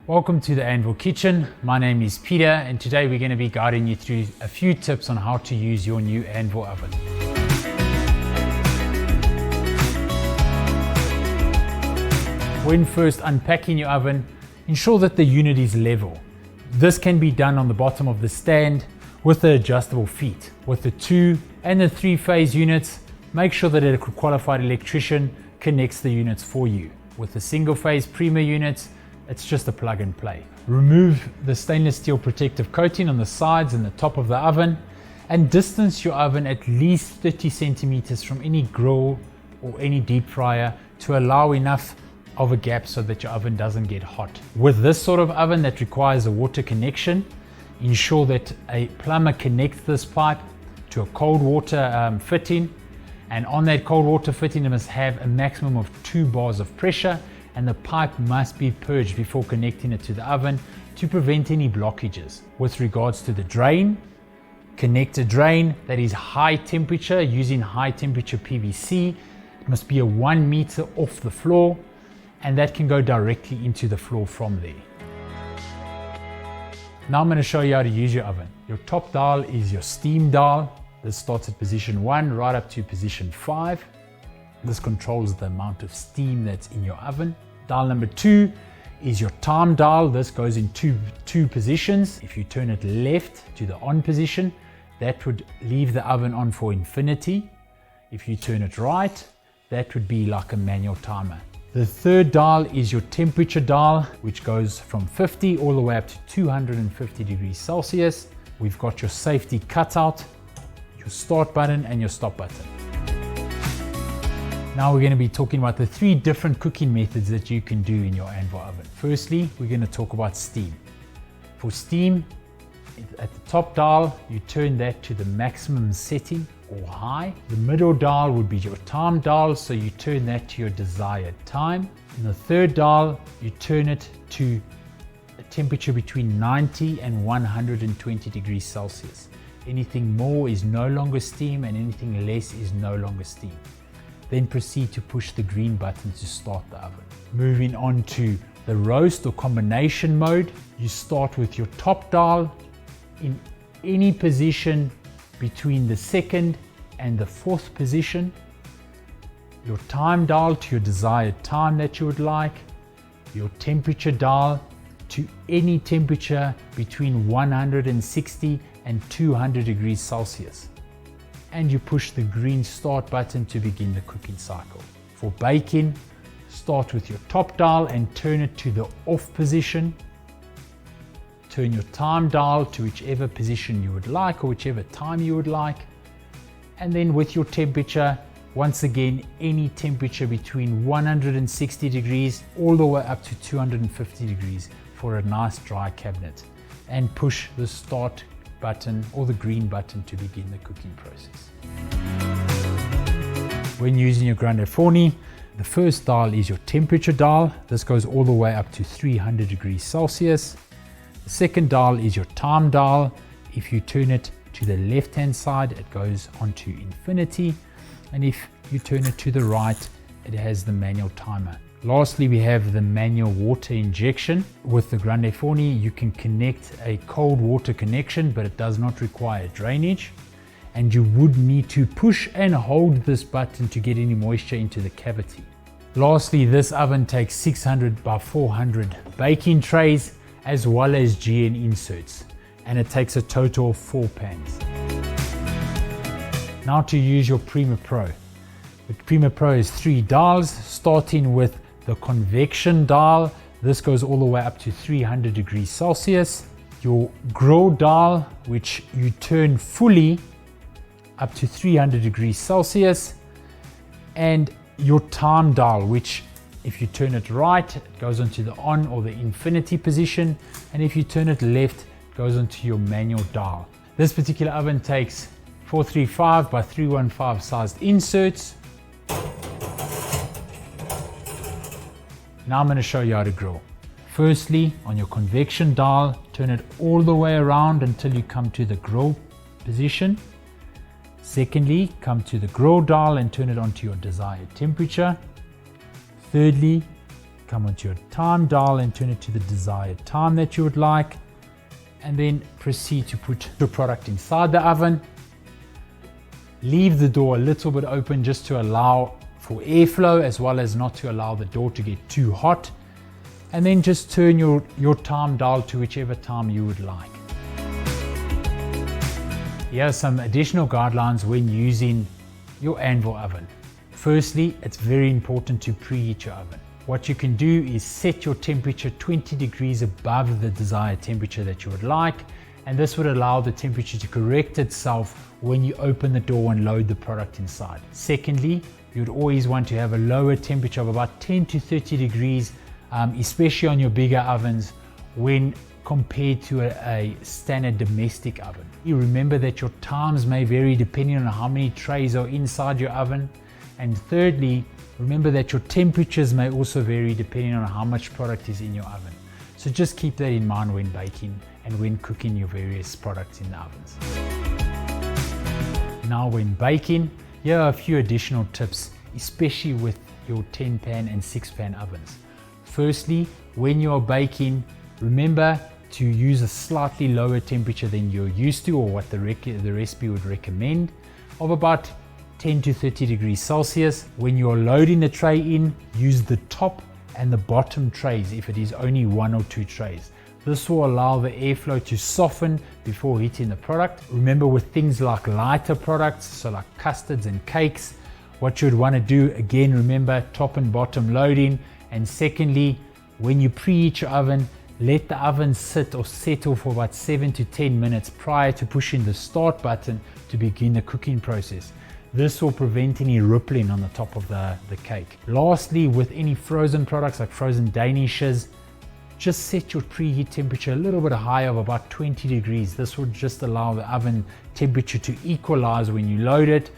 Welcome to the Anvil Kitchen. My name is Peter and today we're going to be guiding you through a few tips on how to use your new Anvil oven. When first unpacking your oven, ensure that the unit is level. This can be done on the bottom of the stand with the adjustable feet. With the 2 and the 3 phase units, make sure that a qualified electrician connects the units for you. With the single phase Prima units, it's just a plug and play. Remove the stainless steel protective coating on the sides and the top of the oven and distance your oven at least 30 centimeters from any grill or any deep fryer to allow enough of a gap so that your oven doesn't get hot. With this sort of oven that requires a water connection, ensure that a plumber connects this pipe to a cold water fitting, and on that cold water fitting it must have a maximum of 2 bars of pressure, and the pipe must be purged before connecting it to the oven to prevent any blockages. With regards to the drain, connect a drain that is high temperature using high temperature PVC. It must be a 1 meter off the floor, and that can go directly into the floor from there. Now I'm going to show you how to use your oven. Your top dial is your steam dial. This starts at position 1 right up to position 5. This controls the amount of steam that's in your oven. Dial number 2 is your time dial. This goes in two positions. If you turn it left to the on position, that would leave the oven on for infinity. If you turn it right, that would be like a manual timer. The third dial is your temperature dial, which goes from 50 all the way up to 250 degrees Celsius. We've got your safety cutout, your start button and your stop button. Now we're going to be talking about the 3 different cooking methods that you can do in your Anvil oven. Firstly, we're going to talk about steam. For steam, at the top dial, you turn that to the maximum setting or high. The middle dial would be your time dial, so you turn that to your desired time. In the third dial, you turn it to a temperature between 90 and 120 degrees Celsius. Anything more is no longer steam and anything less is no longer steam. Then proceed to push the green button to start the oven. Moving on to the roast or combination mode, you start with your top dial in any position between the 2nd and the 4th position, your time dial to your desired time that you would like, your temperature dial to any temperature between 160 and 200 degrees Celsius. And you push the green start button to begin the cooking cycle. For baking, start with your top dial and turn it to the off position. Turn your time dial to whichever position you would like or whichever time you would like. And then with your temperature, once again, any temperature between 160 degrees all the way up to 250 degrees for a nice dry cabinet. And push the start button or the green button to begin the cooking process. When using your Grande Forni, the first dial is your temperature dial. This goes all the way up to 300 degrees Celsius. The second dial is your time dial. If you turn it to the left hand side, it goes on to infinity, and if you turn it to the right, it has the manual timer. Lastly, we have the manual water injection. With the Grande Forni, you can connect a cold water connection, but it does not require drainage. And you would need to push and hold this button to get any moisture into the cavity. Lastly, this oven takes 600 by 400 baking trays as well as GN inserts. And it takes a total of 4 pans. Now to use your Prima Pro. The Prima Pro is 3 dials, starting with the convection dial. This goes all the way up to 300 degrees Celsius. Your grill dial, which you turn fully up to 300 degrees Celsius. And your time dial, which if you turn it right, it goes onto the on or the infinity position. And if you turn it left, it goes onto your manual dial. This particular oven takes 435 by 315 sized inserts. Now I'm going to show you how to grill. Firstly, on your convection dial, turn it all the way around until you come to the grill position. Secondly, come to the grill dial and turn it onto your desired temperature. Thirdly, come onto your time dial and turn it to the desired time that you would like, and then proceed to put your product inside the oven. Leave the door a little bit open just to allow for airflow, as well as not to allow the door to get too hot, and then just turn your time dial to whichever time you would like. Here are some additional guidelines when using your Anvil oven. Firstly, it's very important to preheat your oven. What you can do is set your temperature 20 degrees above the desired temperature that you would like, and this would allow the temperature to correct itself when you open the door and load the product inside. Secondly, you'd always want to have a lower temperature of about 10 to 30 degrees, especially on your bigger ovens when compared to a standard domestic oven. You remember that your times may vary depending on how many trays are inside your oven. And thirdly, remember that your temperatures may also vary depending on how much product is in your oven. So just keep that in mind when baking and when cooking your various products in the ovens. Now when baking, here are a few additional tips, especially with your 10-pan and 6-pan ovens. Firstly, when you're baking, remember to use a slightly lower temperature than you're used to, or what the recipe would recommend, of about 10 to 30 degrees Celsius. When you're loading the tray in, use the top and the bottom trays if it is only 1 or 2 trays. This will allow the airflow to soften before heating the product. Remember, with things like lighter products, so like custards and cakes, what you'd want to do, again, remember top and bottom loading. And secondly, when you preheat your oven, let the oven sit or settle for about 7 to 10 minutes prior to pushing the start button to begin the cooking process. This will prevent any rippling on the top of the cake. Lastly, with any frozen products like frozen danishes, just set your preheat temperature a little bit higher of about 20 degrees. This will just allow the oven temperature to equalize when you load it,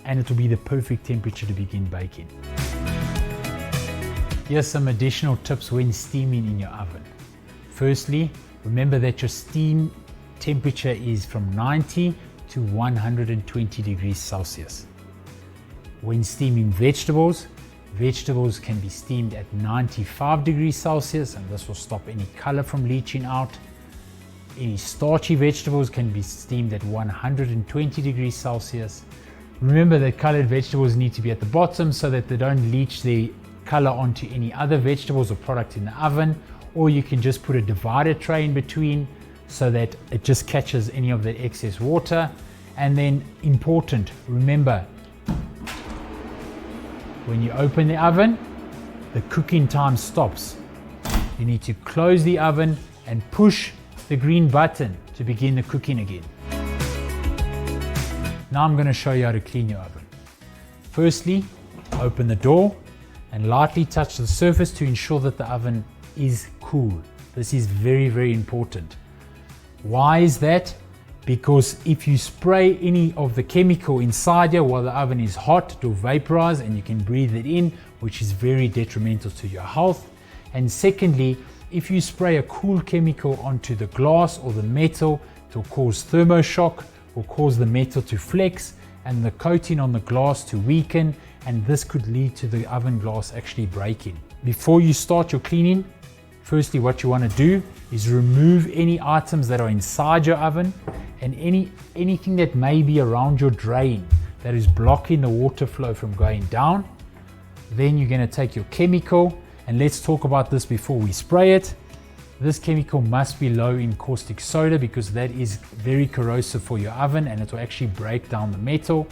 and it will be the perfect temperature to begin baking. Here's some additional tips when steaming in your oven. Firstly, remember that your steam temperature is from 90 to 120 degrees Celsius. When steaming vegetables, vegetables can be steamed at 95 degrees Celsius, and this will stop any color from leaching out. Any starchy vegetables can be steamed at 120 degrees Celsius. Remember that colored vegetables need to be at the bottom so that they don't leach the color onto any other vegetables or product in the oven, or you can just put a divider tray in between so that it just catches any of the excess water. And then important, remember, when you open the oven, the cooking time stops. You need to close the oven and push the green button to begin the cooking again. Now I'm going to show you how to clean your oven. Firstly, open the door and lightly touch the surface to ensure that the oven is cool. This is very, very important. Why is that? Because if you spray any of the chemical inside here while the oven is hot, it will vaporize and you can breathe it in, which is very detrimental to your health. And secondly, if you spray a cool chemical onto the glass or the metal, it will cause thermoshock, will cause the metal to flex and the coating on the glass to weaken, and this could lead to the oven glass actually breaking. Before you start your cleaning, firstly, what you want to do is remove any items that are inside your oven and anything that may be around your drain that is blocking the water flow from going down. Then you're going to take your chemical, and let's talk about this before we spray it. This chemical must be low in caustic soda because that is very corrosive for your oven and it will actually break down the metal.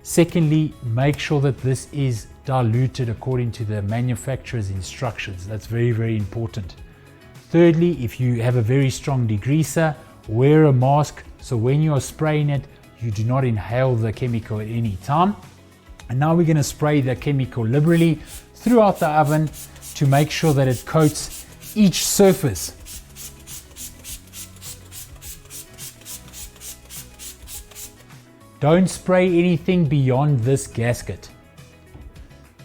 Secondly, make sure that this is diluted according to the manufacturer's instructions. That's very, very important. Thirdly, if you have a very strong degreaser, wear a mask so when you are spraying it, you do not inhale the chemical at any time. And now we're going to spray the chemical liberally throughout the oven to make sure that it coats each surface. Don't spray anything beyond this gasket.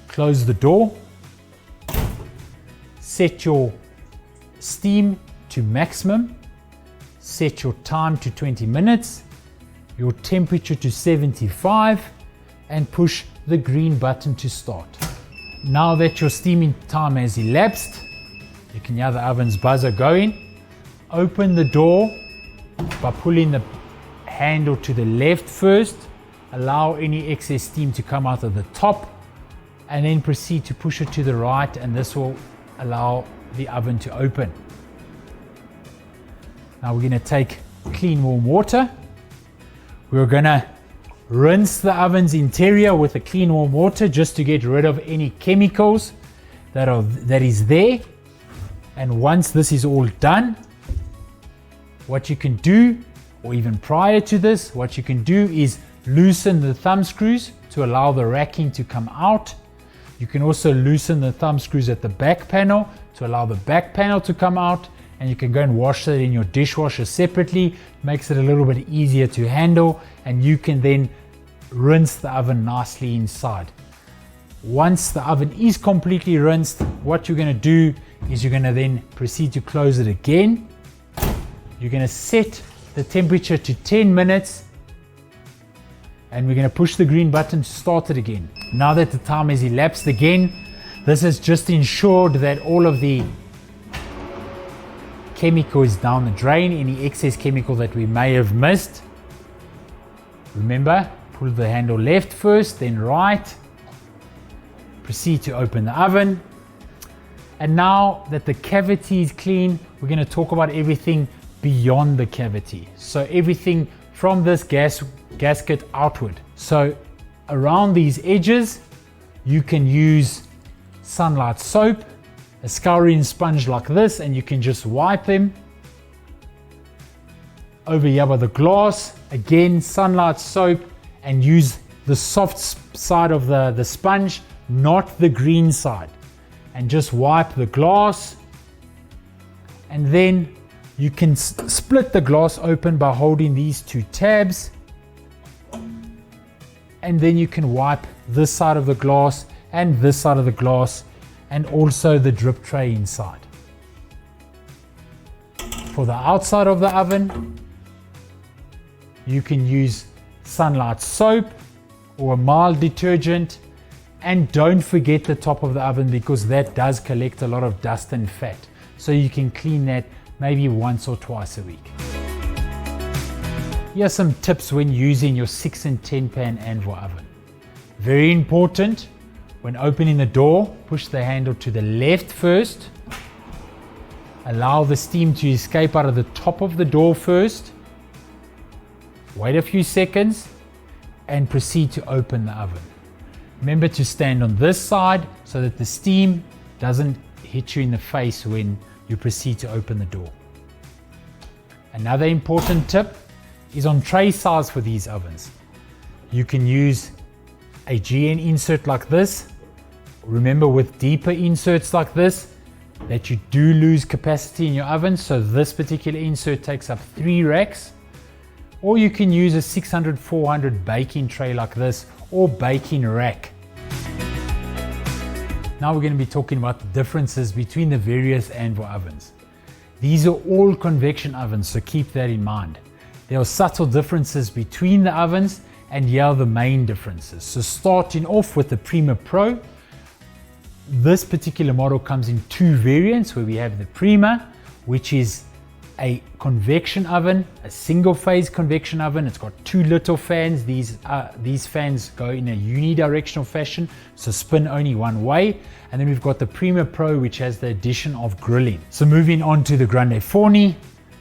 Close the door. Set your steam to maximum. Set your time to 20 minutes. Your temperature to 75 and push the green button to start. Now that your steaming time has elapsed, you can hear the oven's buzzer going. Open the door by pulling the handle to the left first. Allow any excess steam to come out of the top, and then proceed to push it to the right, and this will allow the oven to open. Now we're going to take clean warm water. We're going to rinse the oven's interior with the clean warm water just to get rid of any chemicals that is there. And once this is all done, what you can do, or even prior to this, what you can do is loosen the thumb screws to allow the racking to come out. You can also loosen the thumb screws at the back panel to allow the back panel to come out, and you can go and wash that in your dishwasher separately. Makes it a little bit easier to handle, and you can then rinse the oven nicely inside. Once the oven is completely rinsed, what you're going to do is you're going to then proceed to close it again. You're going to set the temperature to 10 minutes, and we're going to push the green button to start it again. Now that the time has elapsed again, this has just ensured that all of the chemical is down the drain, any excess chemical that we may have missed. Remember, pull the handle left first, then right. Proceed to open the oven. And now that the cavity is clean, we're going to talk about everything beyond the cavity. So everything from this gasket outward. So around these edges, you can use sunlight soap, a scouring sponge like this, and you can just wipe them. Over here by the glass, again, sunlight soap, and use the soft side of the sponge, not the green side, and just wipe the glass. And then you can split the glass open by holding these two tabs, and then you can wipe this side of the glass and this side of the glass, and also the drip tray inside. For the outside of the oven, you can use sunlight soap or a mild detergent, and don't forget the top of the oven, because that does collect a lot of dust and fat. So you can clean that maybe once or twice a week. Here are some tips when using your 6 and 10 pan Anvil oven. Very important, when opening the door, push the handle to the left first. Allow the steam to escape out of the top of the door first. Wait a few seconds and proceed to open the oven. Remember to stand on this side so that the steam doesn't hit you in the face when you proceed to open the door. Another important tip is on tray size for these ovens. You can use a GN insert like this. Remember, with deeper inserts like this, that you do lose capacity in your oven, so this particular insert takes up 3 racks. Or you can use a 600-400 baking tray like this, or baking rack. Now we're going to be talking about the differences between the various Anvil ovens. These are all convection ovens, so keep that in mind. There are subtle differences between the ovens, and here are the main differences. So starting off with the Prima Pro, this particular model comes in 2 variants, where we have the Prima, which is a convection oven, a single phase convection oven. It's got 2 little fans. These fans go in a unidirectional fashion, so spin only one way. And then we've got the Prima Pro, which has the addition of grilling. So moving on to the Grande Forni,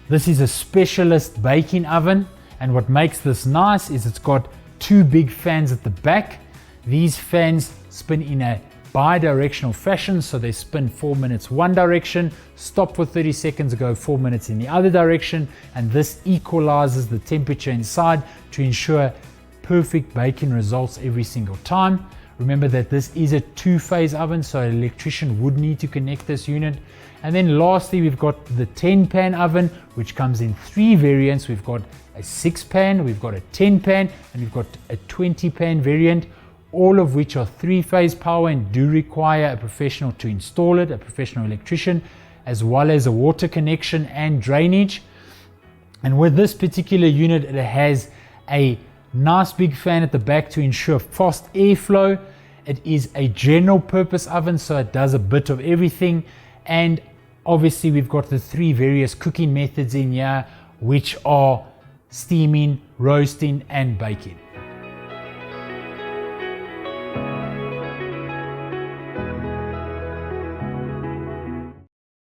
this is a specialist baking oven, and what makes this nice is it's got 2 big fans at the back. These fans spin in a bi-directional fashion, so they spin 4 minutes one direction, stop for 30 seconds, go 4 minutes in the other direction, and this equalizes the temperature inside to ensure perfect baking results every single time. Remember that this is a 2-phase oven, so an electrician would need to connect this unit. And then lastly, we've got the 10 pan oven, which comes in 3 variants. We've got a 6 pan, we've got a 10 pan, and we've got a 20 pan variant, all of which are 3-phase power and do require a professional to install it, a professional electrician, as well as a water connection and drainage. And with this particular unit, it has a nice big fan at the back to ensure fast airflow, It is a general purpose oven, so it does a bit of everything. And obviously we've got the 3 various cooking methods in here, which are steaming, roasting and baking.